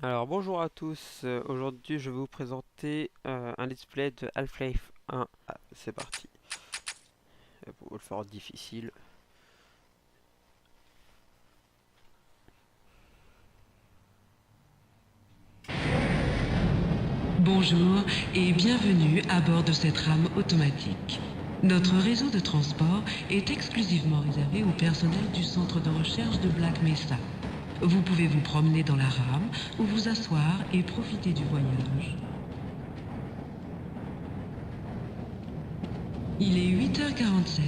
Alors bonjour à tous, aujourd'hui je vais vous présenter un let's play de Half-Life 1. Ah, c'est parti, pour le faire difficile. Bonjour et bienvenue à bord de cette rame automatique. Notre réseau de transport est exclusivement réservé au personnel du centre de recherche de Black Mesa. Vous pouvez vous promener dans la rame ou vous asseoir et profiter du voyage. Il est 8h47.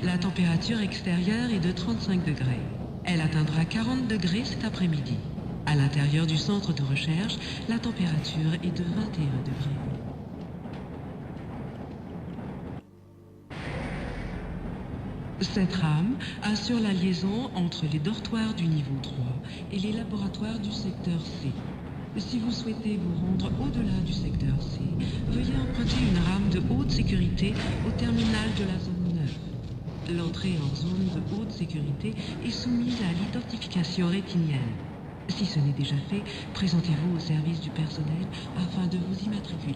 La température extérieure est de 35 degrés. Elle atteindra 40 degrés cet après-midi. À l'intérieur du centre de recherche, la température est de 21 degrés. Cette rame assure la liaison entre les dortoirs du niveau 3 et les laboratoires du secteur C. Si vous souhaitez vous rendre au-delà du secteur C, veuillez emprunter une rame de haute sécurité au terminal de la zone 9. L'entrée en zone de haute sécurité est soumise à l'identification rétinienne. Si ce n'est déjà fait, présentez-vous au service du personnel afin de vous immatriculer.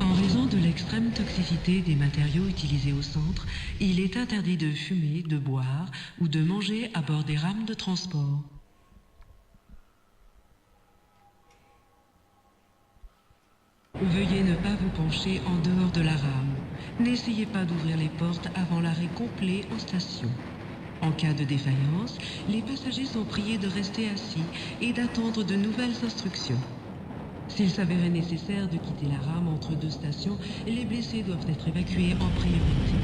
En raison de l'extrême toxicité des matériaux utilisés au centre, il est interdit de fumer, de boire ou de manger à bord des rames de transport. Veuillez ne pas vous pencher en dehors de la rame. N'essayez pas d'ouvrir les portes avant l'arrêt complet en station. En cas de défaillance, les passagers sont priés de rester assis et d'attendre de nouvelles instructions. S'il s'avérait nécessaire de quitter la rame entre deux stations, les blessés doivent être évacués en priorité.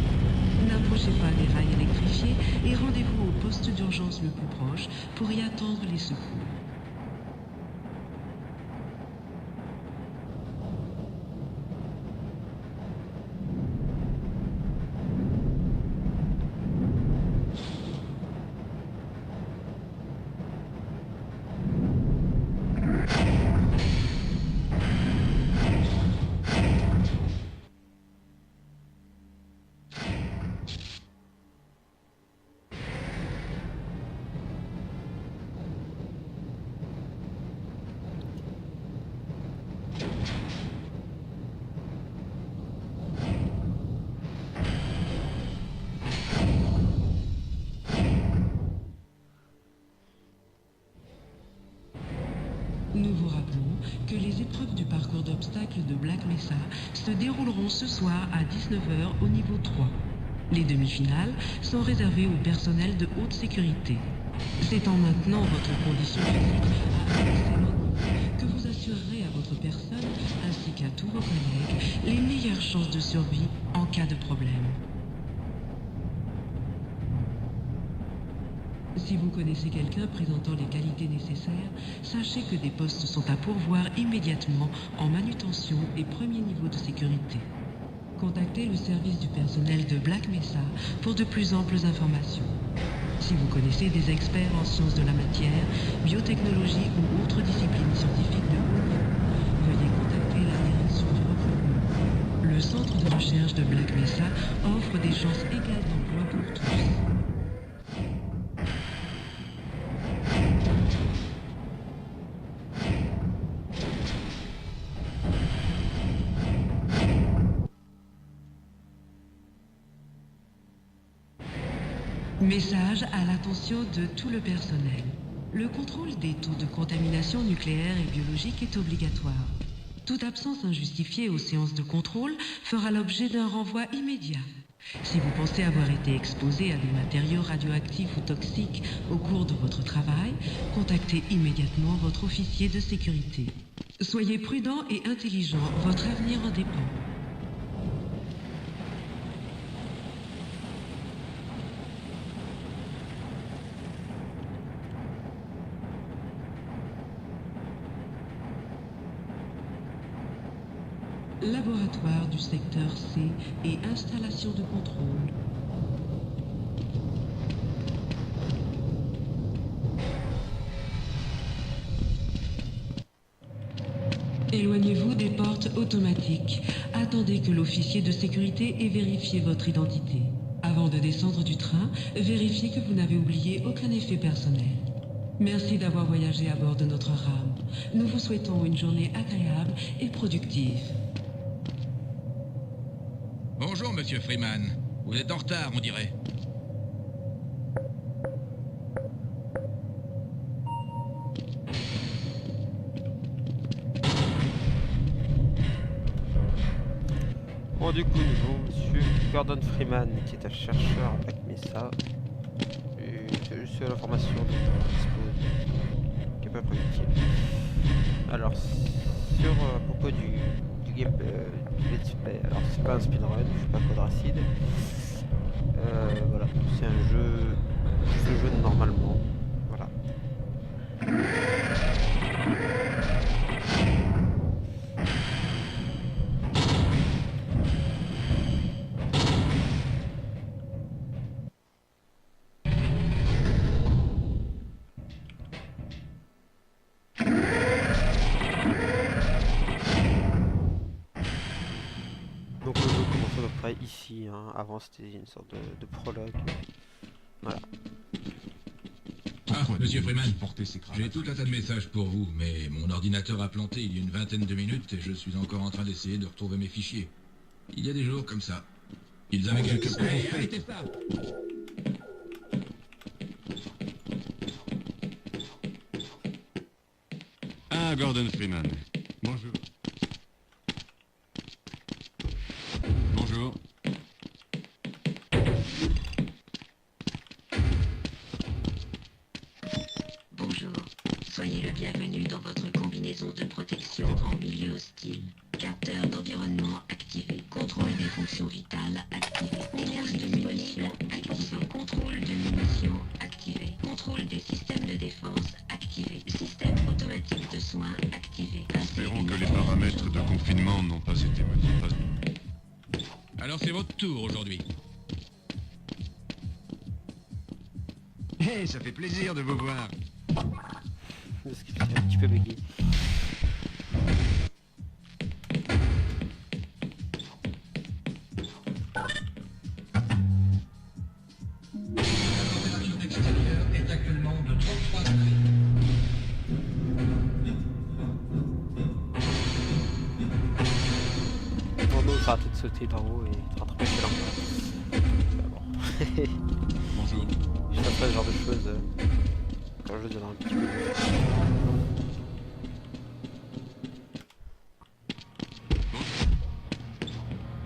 N'approchez pas des rails électrifiés et rendez-vous au poste d'urgence le plus proche pour y attendre les secours. Nous vous rappelons que les épreuves du parcours d'obstacles de Black Mesa se dérouleront ce soir à 19h au niveau 3. Les demi-finales sont réservées au personnel de haute sécurité. C'est en maintenant votre condition physique à un excellent niveau que vous assurerez à votre personne ainsi qu'à tous vos collègues les meilleures chances de survie en cas de problème. Si vous connaissez quelqu'un présentant les qualités nécessaires, sachez que des postes sont à pourvoir immédiatement en manutention et premier niveau de sécurité. Contactez le service du personnel de Black Mesa pour de plus amples informations. Si vous connaissez des experts en sciences de la matière, biotechnologie ou autres disciplines scientifiques de haut niveau, veuillez contacter la direction du recrutement. Le centre de recherche de Black Mesa offre des chances égales d'emploi pour tous. Message à l'attention de tout le personnel. Le contrôle des taux de contamination nucléaire et biologique est obligatoire. Toute absence injustifiée aux séances de contrôle fera l'objet d'un renvoi immédiat. Si vous pensez avoir été exposé à des matériaux radioactifs ou toxiques au cours de votre travail, contactez immédiatement votre officier de sécurité. Soyez prudent et intelligent, votre avenir en dépend. Laboratoire du secteur C et installation de contrôle. portes automatiques. Attendez que l'officier de sécurité ait vérifié votre identité. Avant de descendre du train, vérifiez que vous n'avez oublié aucun effet personnel. Merci d'avoir voyagé à bord de notre rame. Nous vous souhaitons une journée agréable et productive. Bonjour, monsieur Freeman. Vous êtes en retard, on dirait. Bon, du coup, nous avons monsieur Gordon Freeman, qui est un chercheur à Black Mesa. Et c'est juste l'information dont on dispose, qui est pas productive. Alors, sur à propos du game du let's play, alors c'est pas un speedrun, je suis pas Codracide. Voilà, c'est un jeu, je le jeu normalement. Voilà. Donc le jeu commence à peu près ici, hein. Avant c'était une sorte de prologue. Voilà. Ah, monsieur Freeman, j'ai tout un tas de messages pour vous, mais mon ordinateur a planté il y a une vingtaine de minutes et je suis encore en train d'essayer de retrouver mes fichiers. Il y a des jours comme ça. Ils avaient quelques... Hey, arrêtez ça! Ah, Gordon Freeman. Bonjour. Bonjour. Bonjour. Soyez le bienvenu dans votre combinaison de protection en milieu hostile. Capteur d'environnement activé. Contrôle des fonctions vitales activé. Énergie de munitions activé. Contrôle de munitions activé. Contrôle des systèmes de défense activé. Système automatique de soins activé. Espérons que les paramètres de confinement n'ont pas été modifiés. Alors c'est votre tour aujourd'hui. Hey, ça fait plaisir de vous voir. Ce qui fait un petit peu buggy. La température extérieure est actuellement de 33 degrés. Bon, nous, on va arrêter de sauter d'en haut et de rattraper l'en bas. Bon. Bonjour. Je fais pas ce genre de choses quand je donne un petit peu.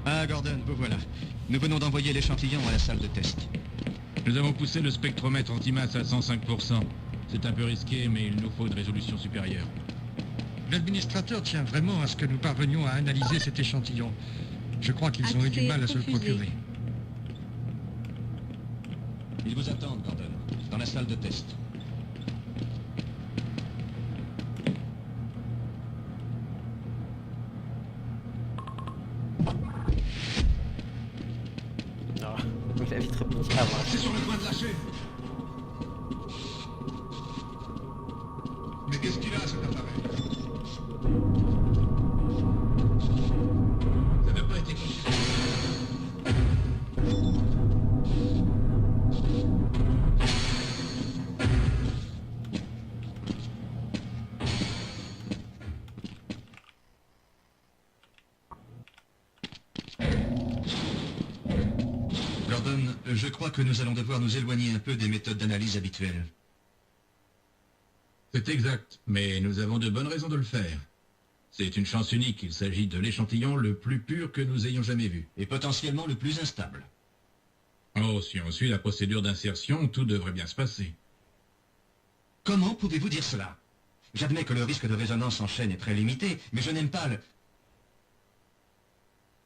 Ah, Gordon, vous voilà. Nous venons d'envoyer l'échantillon à la salle de test. Nous avons poussé le spectromètre antimasse à 105%. C'est un peu risqué, mais il nous faut une résolution supérieure. L'administrateur tient vraiment à ce que nous parvenions à analyser cet échantillon. Je crois qu'ils ont eu du mal à se le procurer. Ils vous attendent, Gordon, dans la salle de test. Ah, la vitre est petite. Ah, voilà. C'est sur le point de lâcher. Mais qu'est-ce qu'il a, cet appareil? Ça n'a pas été conçu. Gordon, je crois que nous allons devoir nous éloigner un peu des méthodes d'analyse habituelles. C'est exact, mais nous avons de bonnes raisons de le faire. C'est une chance unique, il s'agit de l'échantillon le plus pur que nous ayons jamais vu. Et potentiellement le plus instable. Oh, si on suit la procédure d'insertion, tout devrait bien se passer. Comment pouvez-vous dire cela? J'admets que le risque de résonance en chaîne est très limité, mais je n'aime pas le...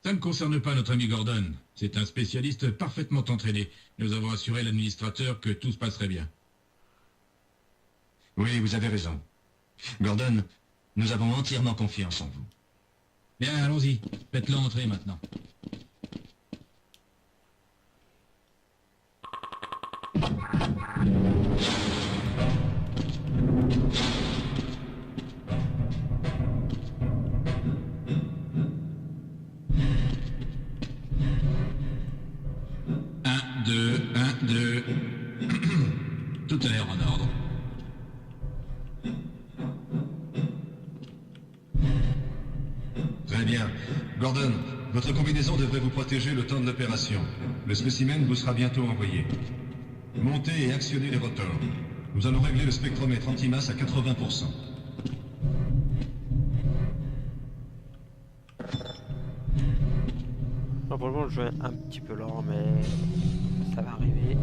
Ça ne concerne pas notre ami Gordon. C'est un spécialiste parfaitement entraîné. Nous avons assuré l'administrateur que tout se passerait bien. Oui, vous avez raison. Gordon, nous avons entièrement confiance en vous. Bien, allons-y. Faites-le entrer maintenant. 2. Tout a l'air en ordre. Très bien. Gordon, votre combinaison devrait vous protéger le temps de l'opération. Le spécimen vous sera bientôt envoyé. Montez et actionnez les rotors. Nous allons régler le spectromètre antimasse à 80%. Normalement le jeu est un petit peu lent, mais ça va arriver.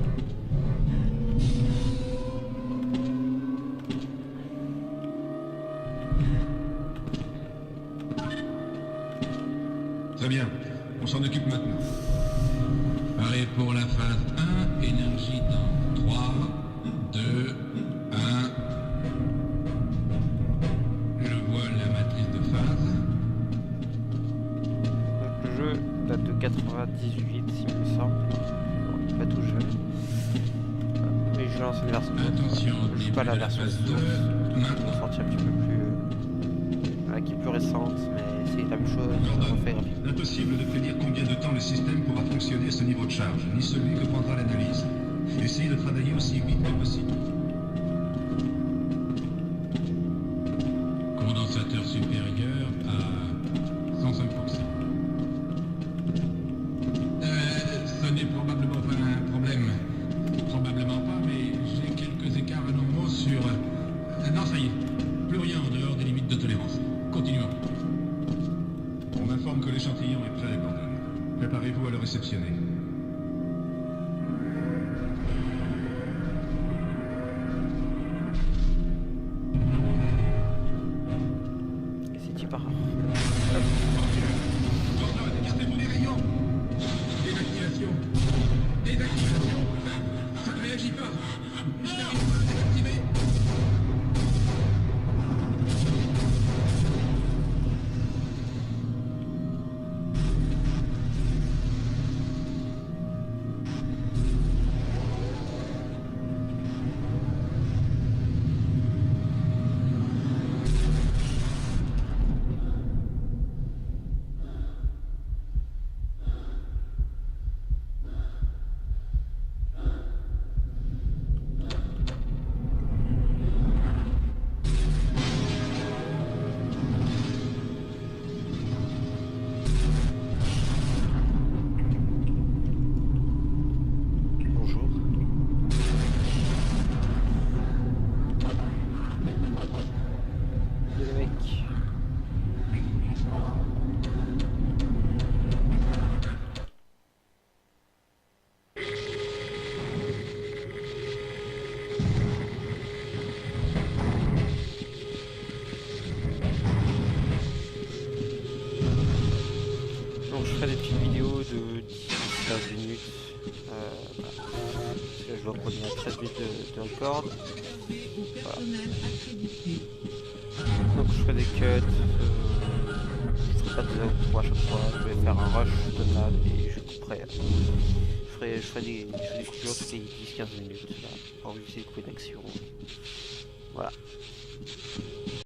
Très bien. On s'en occupe maintenant. Paré pour la phase 1, énergie dans 3, 2, 1. Je vois la matrice de phase. Donc le jeu date de 98 s'il me semble. Bon, il est pas tout jeune. Mais je lance une version. Attention, Je joue pas la version phase 2. source. Je Maintenant. l'ai sorti un petit peu plus. Qui est plus récente, mais c'est la même chose. On fait graphique. Impossible de prédire combien de temps le système pourra fonctionner à ce niveau de charge, ni celui que prendra l'analyse. Essayez de travailler aussi vite que possible. Condensateur supérieur à 105%. Ce n'est probablement pas un problème. Probablement pas, mais j'ai quelques écarts anormaux sur... non, ça y est. Plus rien en dehors des limites de tolérance. Continuons. On m'informe que l'échantillon est prêt, Gordon. Préparez-vous à le réceptionner. Et c'est qui part. Gordon, écartez-vous des rayons. Désactivation. Désactivation. Ça ne réagit pas. Je n'arrive pas à le désactiver. Bonjour. Le mec. Donc je ferai des petites vidéos de 10-15 minutes. Voilà. Parce que là, je dois produire 13 minutes de record. Voilà. Donc je ferai des cuts. Je ferai pas des outros à chaque fois. Je vais faire un rush de map et je couperai. Je ferai des vidéos toutes les 10-15 minutes. Voilà, pour utiliser le coup d'action. Voilà.